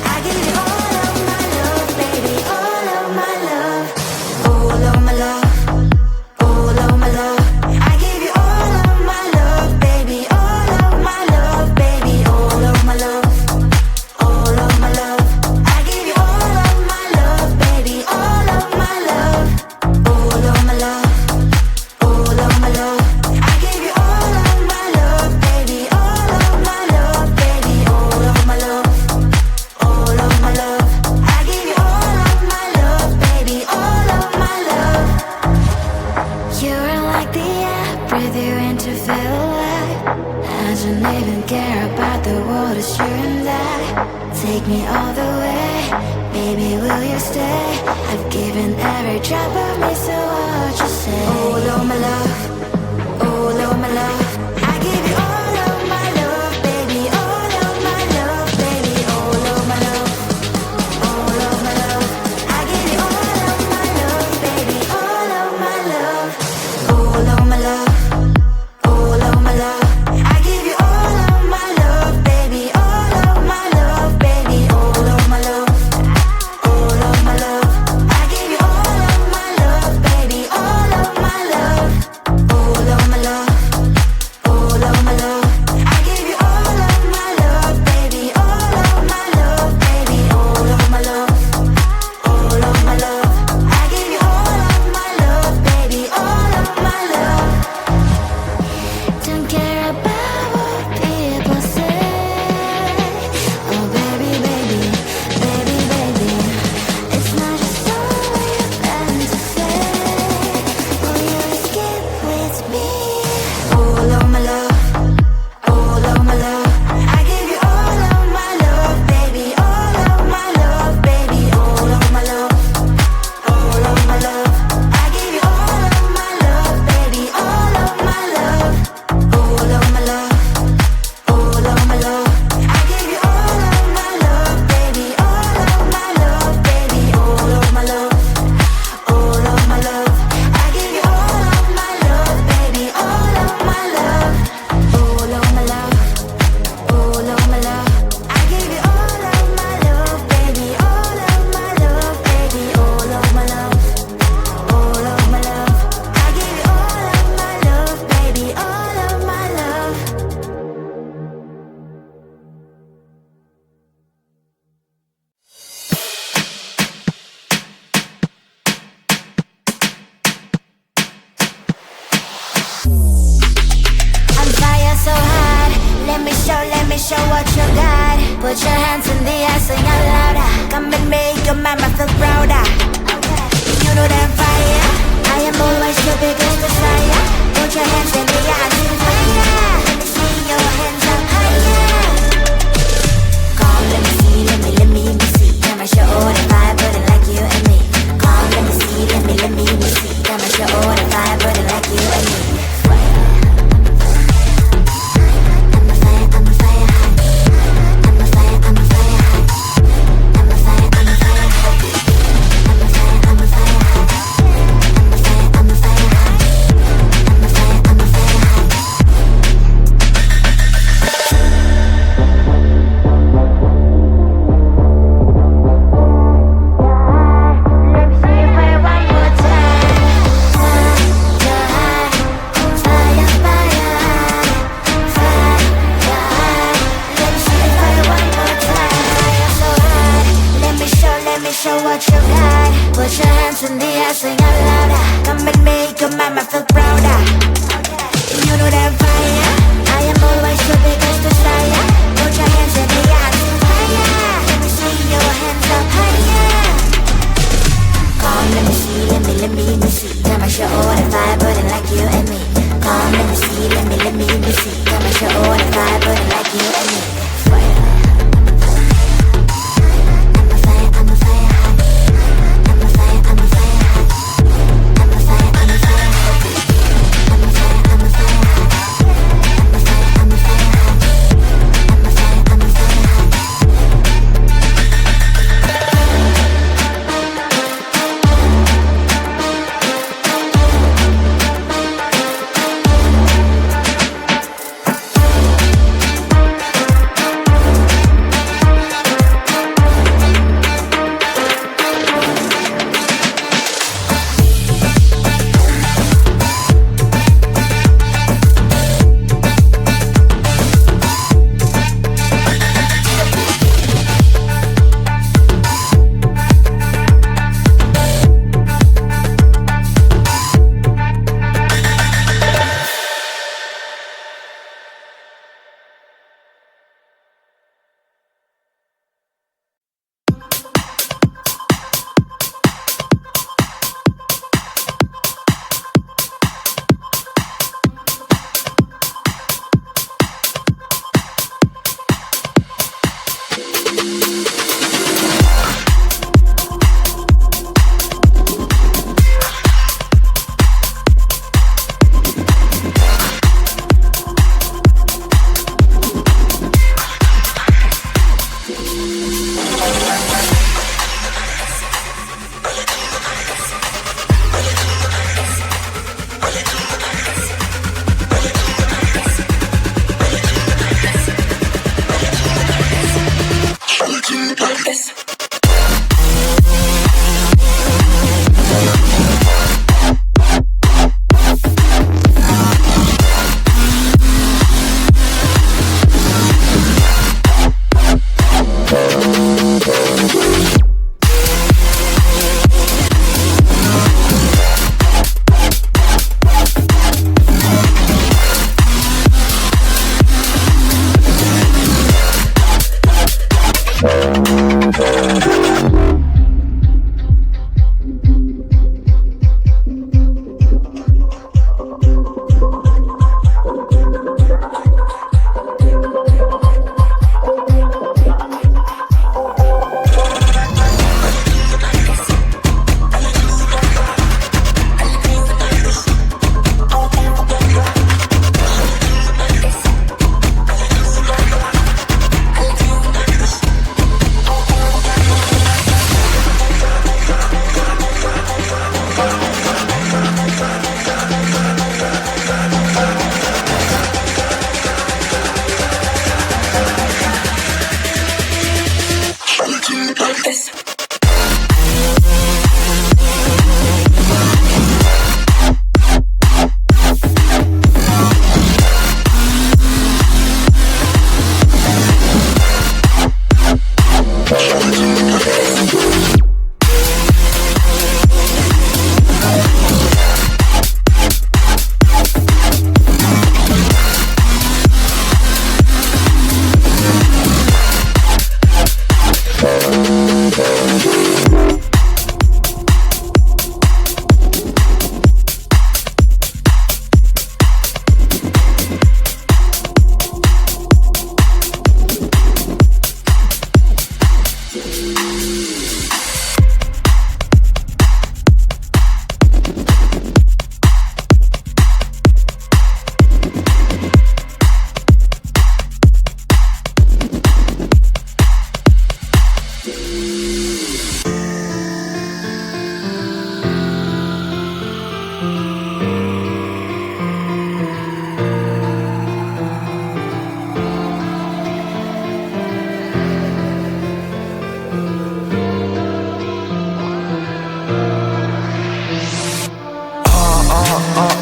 I give me all the way. Baby, will you stay? I've given every drop of me, so what you say? Oh, Lord, my love. Oh, Lord, my love. I give you all of my love, baby. All of my love, baby. All of my love. All of my love. I give you all of my love, baby. All of my love. All of my love. All of my love. I give you all of my love, baby. All of my love, baby. All of my love. All of my love. I give you all of my love, baby. All of my love. All of my love. All of my love. I give you all of my love, baby. All of my love, baby. All of my love. All of my love. I give you all of my love, baby. All of my love. Don't care about what people say. Oh baby, baby, baby, baby. It's not just always fantasy. Will you escape with me? All of my love. All of my love. I give you all of my love, baby. All of my love, baby. All of my love. All of my love. I give you all of my love, baby. All of my love. All of my love. All of my love. I give you all of my love, baby. All of my love, baby. All of my love. All of my love. I give you all of my love, baby. All of my love. All of my love. All of my love. I give you all of my love, baby. All of my love, baby. All of my love. All of my love. I give you all of my love, baby. All of my love. On fire so hard. Let me show what you got. Put your hands in the air, sing out louder. Come and make your mama feel prouder. You know that fire. I am always your biggest desire. Put your hands in the air and sing fire. Let me see your hands up higher. Come, let me see, let me see. I'ma show all the fire, burning like you and me. Come, let me see, let me see. I'ma show all the fire, burning like you and me. Show what you got. Put your hands in the air, sing out louder. Come and make your mama feel prouder. You know that fire. I am always your biggest desire. Put your hands in the air, sing fire. Let me see your hands up higher. Come, let me see, let me see. I'ma show all the fire burning like you and me. Come, let me see, let me see. I'ma show all the fire burning like you and me.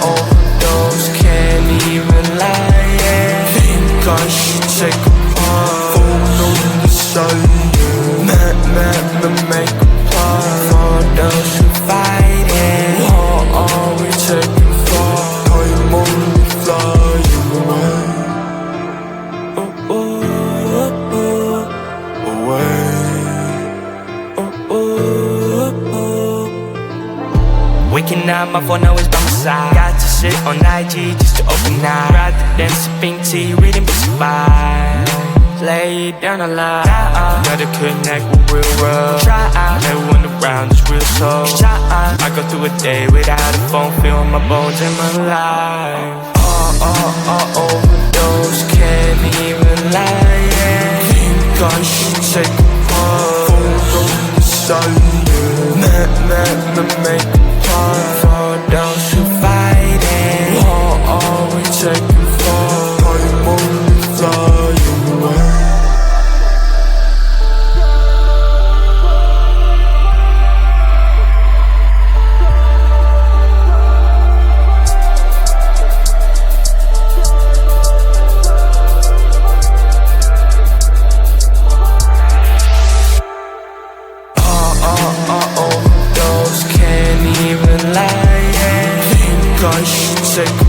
Overdose, can't even lie, yeah. Think I should take a photo in the sun, make a plan for those who fight it. What are we taking for? I'm only flying away. Oh, oh, oh, oh, away. Oh, oh, oh. Waking up, my phone always by my side. Got to sit on IG just to open eyes. Rather than sipping tea, reading books goodbye. Lay it down a lot. Gotta connect with real world. Try out, everyone around is real soul. I go through a day without a phone, feel my bones in my life. Overdose, can't even lie, yeah. Think I should take a photo in the sun, make a plan for those who fight it. What are we taking for? I'm only flying away. Overdose, can't even lie, yeah. Think I should take a